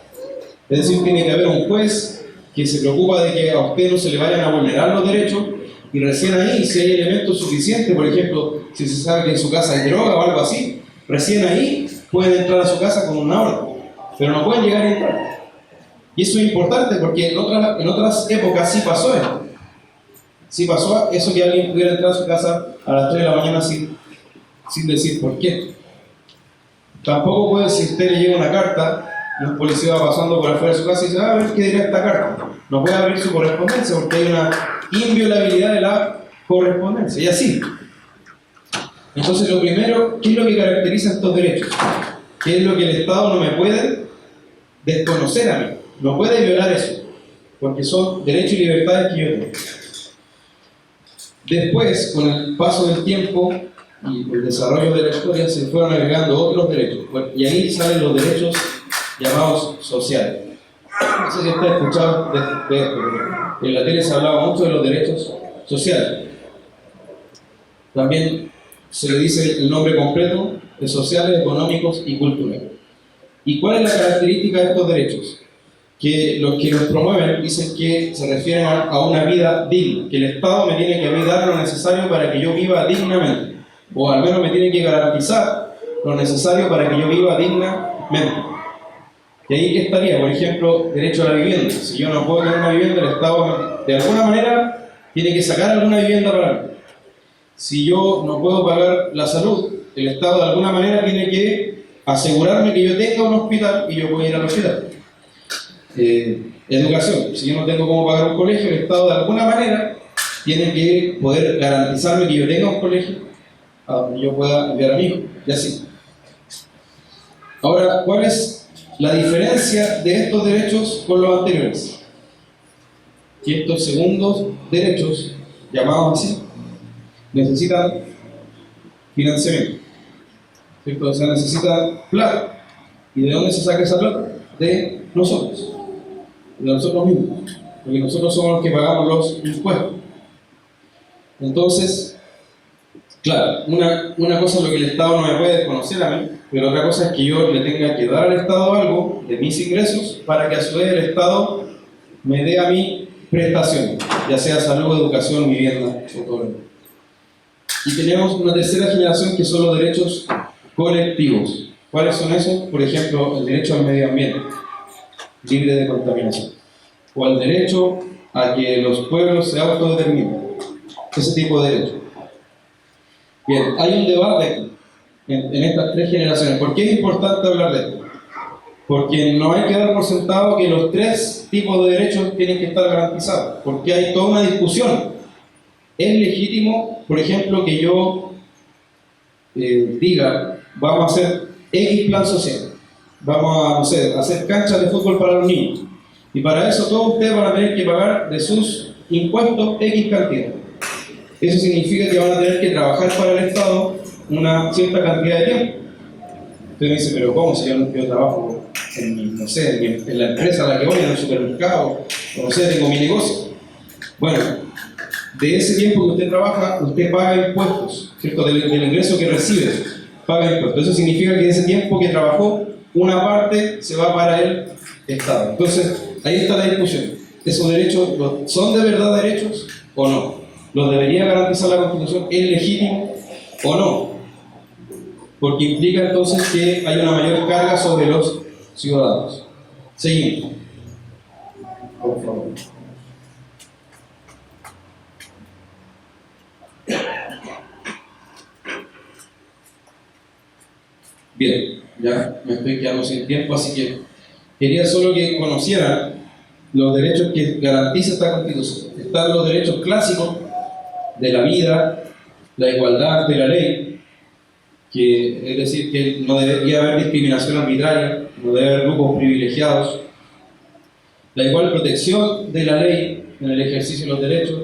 Es decir, tiene que haber un juez que se preocupa de que a usted no se le vayan a vulnerar los derechos, y recién ahí, si hay elementos suficientes, por ejemplo, si se sabe que en su casa hay droga o algo así, recién ahí pueden entrar a su casa con una orden, pero no pueden llegar a entrar. Y eso es importante porque en otras épocas sí pasó esto. Si pasó eso que alguien pudiera entrar a su casa a las 3 de la mañana sin decir por qué. Tampoco puede, si usted le llega una carta y un policía va pasando por afuera de su casa y dice, a ver qué dirá esta carta. No puede abrir su correspondencia porque hay una inviolabilidad de la correspondencia, y así. Entonces, lo primero, ¿qué es lo que caracteriza estos derechos? ¿Qué es lo que el Estado no me puede desconocer a mí? No puede violar eso, porque son derechos y libertades que yo tengo. Después, con el paso del tiempo y el desarrollo de la historia, se fueron agregando otros derechos. Y ahí salen los derechos llamados sociales. No sé si usted ha escuchado de esto, pero en la tele se hablaba mucho de los derechos sociales. También se le dice el nombre completo de sociales, económicos y culturales. ¿Y cuál es la característica de estos derechos? Que los que los promueven dicen que se refieren a una vida digna, que el Estado me tiene que a mí dar lo necesario para que yo viva dignamente, o al menos me tiene que garantizar lo necesario para que yo viva dignamente. Y ahí que estaría, por ejemplo, derecho a la vivienda. Si yo no puedo tener una vivienda, el Estado de alguna manera tiene que sacar alguna vivienda para mí. Si yo no puedo pagar la salud, el Estado de alguna manera tiene que asegurarme que yo tenga un hospital y yo pueda ir al hospital. Educación, si yo no tengo cómo pagar un colegio, el Estado de alguna manera tiene que poder garantizarme que yo tenga un colegio a donde yo pueda enviar a mi hijo, y así. Ahora, ¿cuál es la diferencia de estos derechos con los anteriores? Que estos segundos derechos, llamados así, necesitan financiamiento, ¿cierto? O sea, necesitan plata. ¿Y de dónde se saca esa plata? De nosotros mismos, porque nosotros somos los que pagamos los impuestos. Entonces, claro, una cosa es lo que el Estado no me puede desconocer a mí, pero otra cosa es que yo le tenga que dar al Estado algo de mis ingresos para que a su vez el Estado me dé a mí prestaciones, ya sea salud, educación, vivienda o todo lo demás. Y tenemos una tercera generación que son los derechos colectivos. ¿Cuáles son esos? Por ejemplo, el derecho al medio ambiente, libre de contaminación, o el derecho a que los pueblos se autodeterminen, ese tipo de derechos. Bien, hay un debate en estas tres generaciones. ¿Por qué es importante hablar de esto? Porque no hay que dar por sentado que los tres tipos de derechos tienen que estar garantizados, porque hay toda una discusión. ¿Es legítimo, por ejemplo, que yo diga, vamos a hacer X plan social? Vamos a, no sé, hacer canchas de fútbol para los niños. Y para eso todos ustedes van a tener que pagar de sus impuestos X cantidad. Eso significa que van a tener que trabajar para el Estado una cierta cantidad de tiempo. Usted me dice, pero ¿cómo? Si yo trabajo en, no sé, en la empresa a la que voy, en el supermercado, o no sé, tengo mi negocio. Bueno, de ese tiempo que usted trabaja, usted paga impuestos, ¿cierto? Del ingreso que recibe, paga impuestos. Eso significa que de ese tiempo que trabajó, una parte se va para el Estado. Entonces, ahí está la discusión. ¿Esos derechos son de verdad derechos o no? ¿Los debería garantizar la Constitución? ¿Es legítimo o no? Porque implica entonces que hay una mayor carga sobre los ciudadanos. Seguimos. Por favor. Bien, ya me estoy quedando sin tiempo, así que quería solo que conocieran los derechos que garantiza esta Constitución. Están los derechos clásicos de la vida, la igualdad de la ley, que es decir, que no debería haber discriminación arbitraria, no debe haber grupos privilegiados, la igual protección de la ley en el ejercicio de los derechos,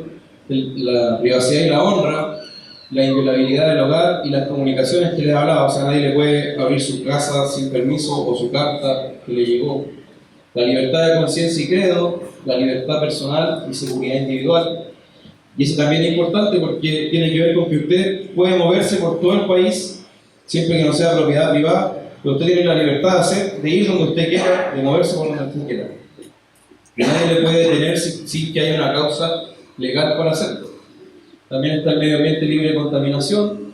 la privacidad y la honra, la inviolabilidad del hogar y las comunicaciones que les hablaba. O sea, nadie le puede abrir su casa sin permiso o su carta que le llegó. La libertad de conciencia y credo, la libertad personal y seguridad individual. Y eso también es importante porque tiene que ver con que usted puede moverse por todo el país, siempre que no sea propiedad privada, pero usted tiene la libertad de ir donde usted quiera, de moverse por donde usted quiera. Y nadie le puede detener sin que haya una causa legal para hacerlo. También está el medio ambiente libre de contaminación.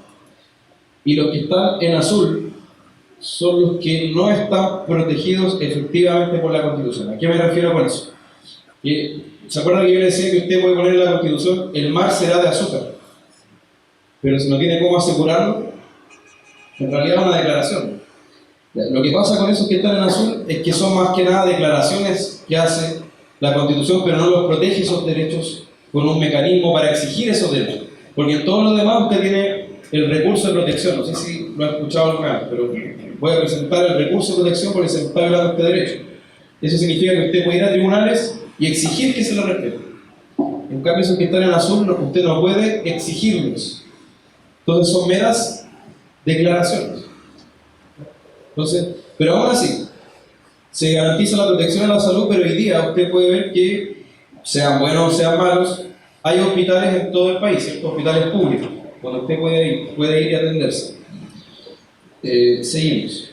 Y los que están en azul son los que no están protegidos efectivamente por la Constitución. ¿A qué me refiero con eso? Que ¿Se acuerdan que yo le decía que usted puede poner en la Constitución, el mar será de azúcar? Pero si no tiene cómo asegurarlo, en realidad es una declaración. Lo que pasa con esos que están en azul es que son más que nada declaraciones que hace la Constitución, pero no los protege esos derechos con un mecanismo para exigir esos derechos. Porque en todo lo demás usted tiene el recurso de protección. No sé si lo ha escuchado alguna vez, pero voy a presentar el recurso de protección porque se está violando este derecho. Eso significa que usted puede ir a tribunales y exigir que se lo respete. En cambio, esos que están en azul, usted no puede exigirlos. Entonces son meras declaraciones. Entonces, pero aún así, se garantiza la protección a la salud, pero hoy día usted puede ver que, sean buenos o sean malos, hay hospitales en todo el país, ¿cierto? Hospitales públicos, donde usted puede ir y atenderse. Seguimos.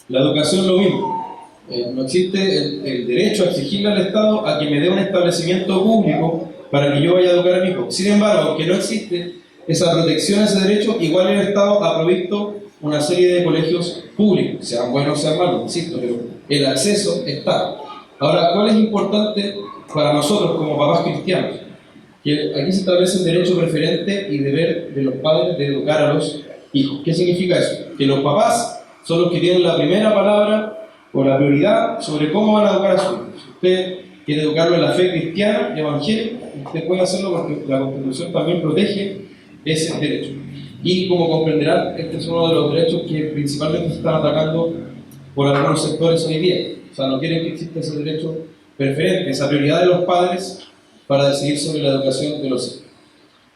La educación lo mismo. No existe el derecho a exigirle al Estado a que me dé un establecimiento público para que yo vaya a educar a mi hijo. Sin embargo, aunque no existe esa protección a ese derecho, igual el Estado ha provisto una serie de colegios públicos, sean buenos o sean malos, insisto, pero el acceso está. Ahora, ¿cuál es importante para nosotros como papás cristianos? Que aquí se establece el derecho preferente y deber de los padres de educar a los hijos. ¿Qué significa eso? Que los papás son los que tienen la primera palabra o la prioridad sobre cómo van a educar a sus hijos. Si usted quiere educarlo en la fe cristiana y evangélica, usted puede hacerlo porque la Constitución también protege ese derecho. Y como comprenderán, este es uno de los derechos que principalmente se están atacando por algunos sectores hoy día. O sea, no quieren que exista ese derecho preferente, esa prioridad de los padres para decidir sobre la educación de los hijos.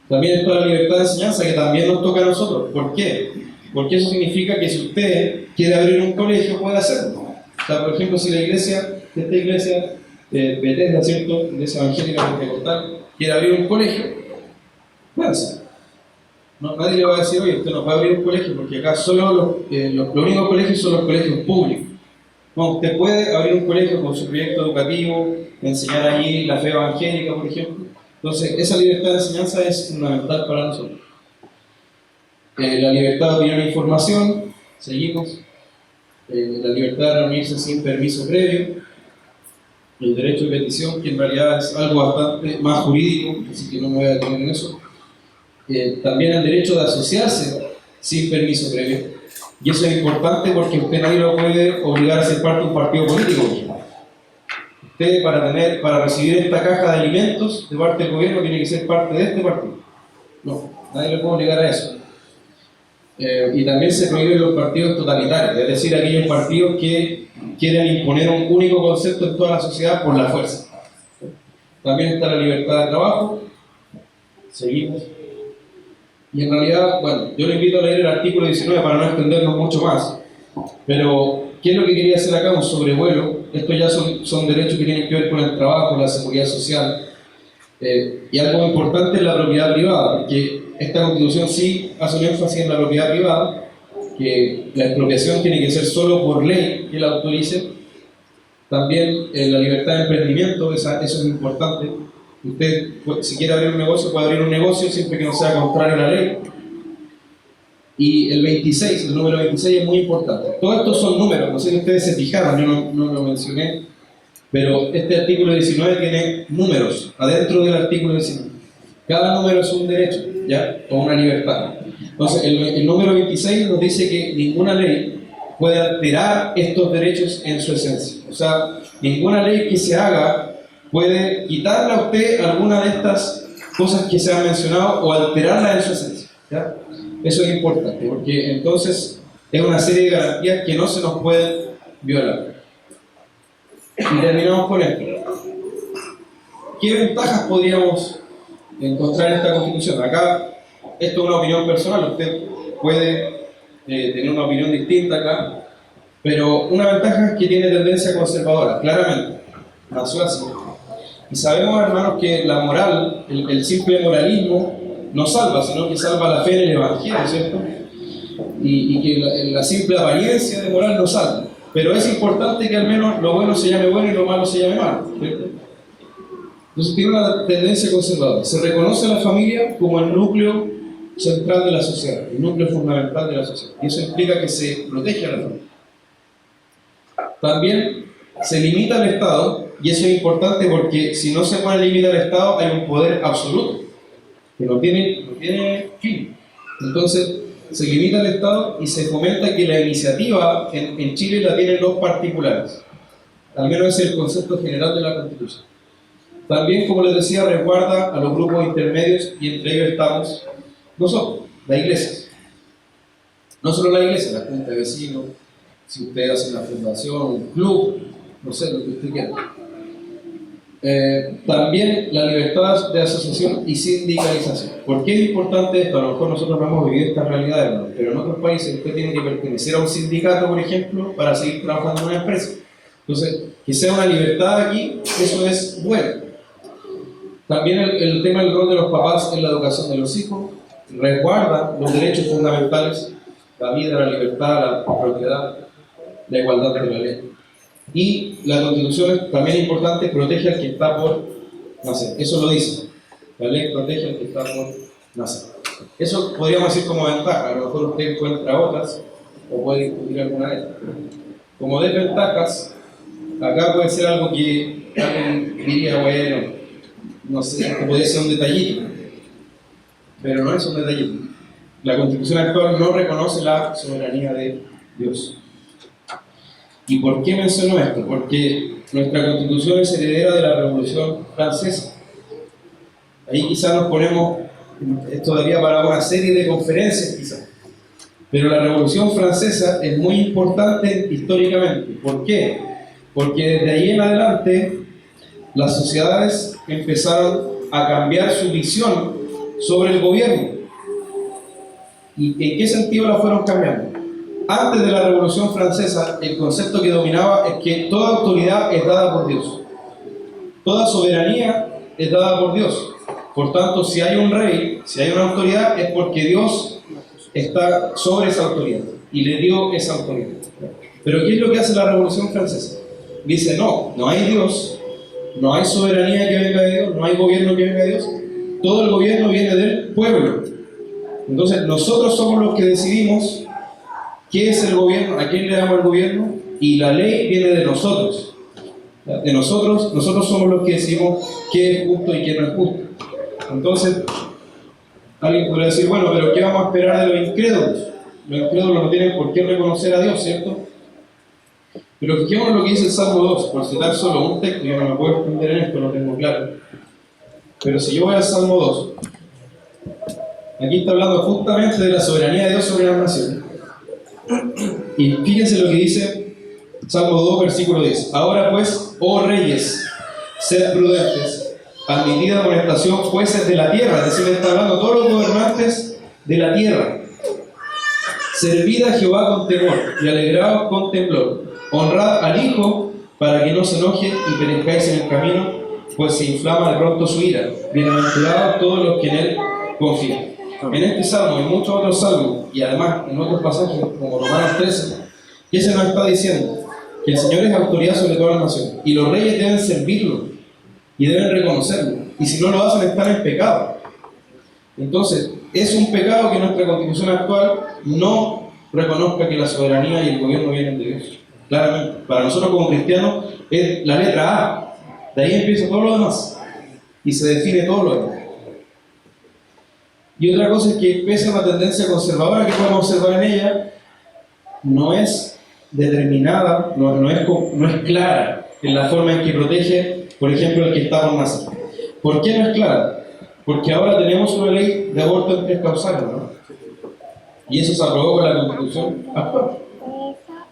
También está la libertad de enseñanza, que también nos toca a nosotros. ¿Por qué? Porque eso significa que si usted quiere abrir un colegio, puede hacerlo. O sea, por ejemplo, si la iglesia, esta iglesia Bethesda, ¿cierto?, iglesia evangélica pentecostal, quiere abrir un colegio, puede hacerlo. No, nadie le va a decir, oye, usted no va a abrir un colegio, porque acá solo los únicos colegios son los colegios públicos. No, usted puede abrir un colegio con su proyecto educativo, enseñar allí la fe evangélica, por ejemplo. Entonces, esa libertad de enseñanza es fundamental para nosotros. La libertad de opinión e información, seguimos. La libertad de reunirse sin permiso previo. El derecho de petición, que en realidad es algo bastante más jurídico, así que no me voy a detener en eso. También el derecho de asociarse sin permiso previo. Y eso es importante porque usted nadie lo puede obligar a ser parte de un partido político. Usted para recibir esta caja de alimentos de parte del gobierno tiene que ser parte de este partido. No, nadie le puede obligar a eso. Y también se prohíben los partidos totalitarios, es decir, aquellos partidos que quieren imponer un único concepto en toda la sociedad por la fuerza. También está la libertad de trabajo. Seguimos. Y en realidad, bueno, yo le invito a leer el artículo 19 para no extendernos mucho más. Pero, ¿qué es lo que quería hacer acá? Un sobrevuelo. Estos ya son derechos que tienen que ver con el trabajo, la seguridad social. Y algo importante es la propiedad privada, porque esta Constitución sí hace un énfasis en la propiedad privada, que la expropiación tiene que ser solo por ley que la autorice. También la libertad de emprendimiento, eso es importante. Usted, si quiere abrir un negocio, puede abrir un negocio siempre que no sea contrario a la ley. Y el 26, el número 26 es muy importante. Todos estos son números, no sé si ustedes se fijaron, yo no lo mencioné, pero este artículo 19 tiene números adentro del artículo 19. Cada número es un derecho, ¿ya? O una libertad. Entonces, el número 26 nos dice que ninguna ley puede alterar estos derechos en su esencia. O sea, ninguna ley que se haga puede quitarle a usted alguna de estas cosas que se han mencionado o alterarla en su esencia, ¿ya? Eso es importante, porque entonces es una serie de garantías que no se nos pueden violar. Y terminamos con esto. ¿Qué ventajas podríamos encontrar en esta Constitución? Acá, esto es una opinión personal, usted puede tener una opinión distinta acá, pero una ventaja es que tiene tendencia conservadora, claramente. Nació así. Y sabemos, hermanos, que la moral, el simple moralismo, no salva, sino que salva la fe en el Evangelio, ¿cierto? Y que la simple apariencia de moral no salva. Pero es importante que al menos lo bueno se llame bueno y lo malo se llame malo, ¿cierto? Entonces tiene una tendencia conservadora. Se reconoce a la familia como el núcleo central de la sociedad, el núcleo fundamental de la sociedad. Y eso implica que se protege a la familia. También se limita al Estado, y eso es importante porque si no se pone límite al Estado hay un poder absoluto que no tiene fin. Entonces se limita al Estado y se fomenta que la iniciativa en Chile la tienen los particulares. Al menos ese es el concepto general de la Constitución. También, como les decía, resguarda a los grupos intermedios, y entre ellos estamos nosotros, las iglesias. No solo la iglesia, la junta de vecinos, si usted hace una fundación, un club, no sé, lo que usted quiera. También la libertad de asociación y sindicalización. ¿Por qué es importante esto? A lo mejor nosotros no hemos vivido esta realidad, ¿no? Pero en otros países usted tiene que pertenecer a un sindicato, por ejemplo, para seguir trabajando en una empresa. Entonces, que sea una libertad aquí, eso es bueno. También el tema del rol de los papás en la educación de los hijos resguarda los derechos fundamentales, la vida, la libertad, la propiedad, la igualdad de la ley. Y la Constitución, también importante, protege al que está por nacer. Eso lo dice. La ley protege al que está por nacer. Eso podríamos decir como ventaja. A lo mejor usted encuentra otras, o puede discutir alguna de estas. Como desventajas, acá puede ser algo que alguien diría, bueno, no sé, que podría ser un detallito. Pero no es un detallito. La Constitución actual no reconoce la soberanía de Dios. ¿Y por qué menciono esto? Porque nuestra Constitución es heredera de la Revolución Francesa. Ahí quizás nos ponemos, esto daría para una serie de conferencias quizás. Pero la Revolución Francesa es muy importante históricamente. ¿Por qué? Porque desde ahí en adelante las sociedades empezaron a cambiar su visión sobre el gobierno. ¿Y en qué sentido la fueron cambiando? Antes de la Revolución Francesa, el concepto que dominaba es que toda autoridad es dada por Dios. Toda soberanía es dada por Dios. Por tanto, si hay un rey, si hay una autoridad, es porque Dios está sobre esa autoridad y le dio esa autoridad. Pero ¿qué es lo que hace la Revolución Francesa? Dice, no hay Dios, no hay soberanía que venga de Dios, no hay gobierno que venga de Dios, todo el gobierno viene del pueblo. Entonces, nosotros somos los que decidimos qué es el gobierno, a quién le damos el gobierno, y la ley viene de nosotros. De nosotros somos los que decidimos qué es justo y qué no es justo. Entonces, alguien podría decir, bueno, pero ¿qué vamos a esperar de los incrédulos? Los incrédulos no tienen por qué reconocer a Dios, ¿cierto? Pero fijémonos en lo que dice el Salmo 2, por citar solo un texto, yo no me puedo extender en esto, lo tengo claro. Pero si yo voy al Salmo 2, aquí está hablando justamente de la soberanía de Dios sobre las naciones. Y fíjense lo que dice Salmo 2, versículo 10. Ahora pues, oh reyes, sed prudentes, admitid amonestación jueces de la tierra. Es decir, está hablando todos los gobernantes de la tierra. Servid a Jehová con temor y alegraos con temblor. Honrad al Hijo para que no se enoje y perezcáis en el camino, pues se inflama de pronto su ira. Bienaventurados todos los que en él confían. En este salmo y en muchos otros salmos, y además en otros pasajes como Romanos 13, ¿qué se nos está diciendo? Que el Señor es autoridad sobre todas las naciones y los reyes deben servirlo y deben reconocerlo, y si no lo hacen están en pecado. Entonces, es un pecado que nuestra Constitución actual no reconozca que la soberanía y el gobierno vienen de Dios. Claramente, para nosotros como cristianos es la letra A, de ahí empieza todo lo demás y se define todo lo demás. Y otra cosa es que, pese a una tendencia conservadora que podemos observar en ella, no es determinada, no es clara en la forma en que protege, por ejemplo, el que está por nacer. ¿Por qué no es clara? Porque ahora tenemos una ley de aborto en 3 causales, ¿no? Y eso se aprobó con la Constitución actual.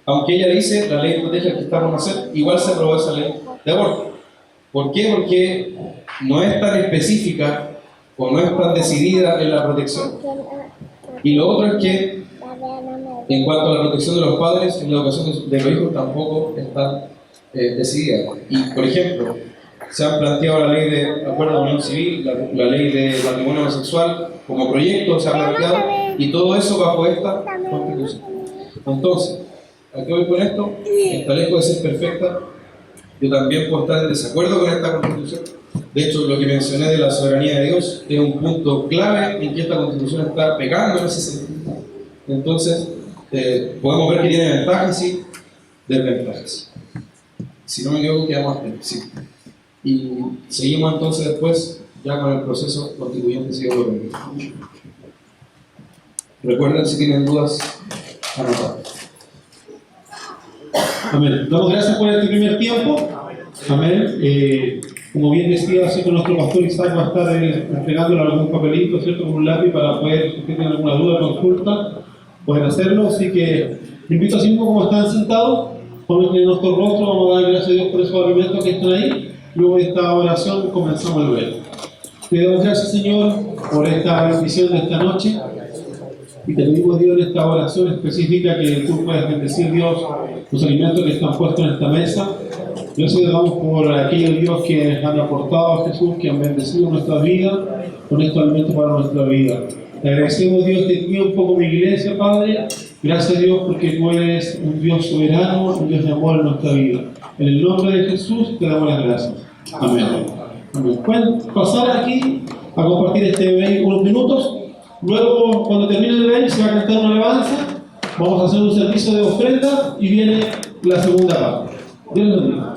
Aunque ella dice, la ley protege al que está por nacer, igual se aprobó esa ley de aborto. ¿Por qué? Porque no es tan específica o no es tan decidida en la protección. Y lo otro es que, en cuanto a la protección de los padres, en la educación de los hijos tampoco está decidida. Y, por ejemplo, se han planteado la ley de acuerdo de unión civil, la ley de matrimonio homosexual como proyecto, se ha planteado, y todo eso bajo esta Constitución. Entonces, ¿a qué voy con esto? Esta ley puede ser perfecta, yo también puedo estar en desacuerdo con esta Constitución. De hecho, lo que mencioné de la soberanía de Dios es un punto clave en que esta Constitución está pecando en ese sentido. Entonces, podemos ver que tiene ventajas y desventajas. si no me equivoco, quedamos hasta el principio. Y seguimos entonces después ya con el proceso constituyente siglo XX. Recuerden, si tienen dudas, anotar. Amén. Damos gracias por este primer tiempo. Amén. Como bien decía, siempre nuestro pastor Isaac va a estar entregándole algún papelito, ¿cierto? Con un lápiz para poder, si tienen alguna duda, consulta, pueden hacerlo. Así que invito así mismo como están sentados, ponen en nuestro rostro, vamos a dar gracias a Dios por esos alimentos que están ahí. Luego de esta oración comenzamos el ver. Te damos gracias, Señor, por esta bendición de esta noche. Y te pedimos, Dios, en esta oración específica que tú puedas bendecir, Dios, los alimentos que están puestos en esta mesa. Dios, te damos por aquellos, Dios, que han aportado a Jesús, que han bendecido nuestra vida con estos alimentos para nuestra vida. Te agradecemos, Dios, este tiempo como iglesia, Padre. Gracias, Dios, porque tú eres un Dios soberano, un Dios de amor en nuestra vida. En el nombre de Jesús te damos las gracias. Amén. Amén. Pueden pasar aquí a compartir este video unos minutos. Luego, cuando termine el video, se va a cantar una alabanza. Vamos a hacer un servicio de ofrenda y viene la segunda parte. Dios los bendiga.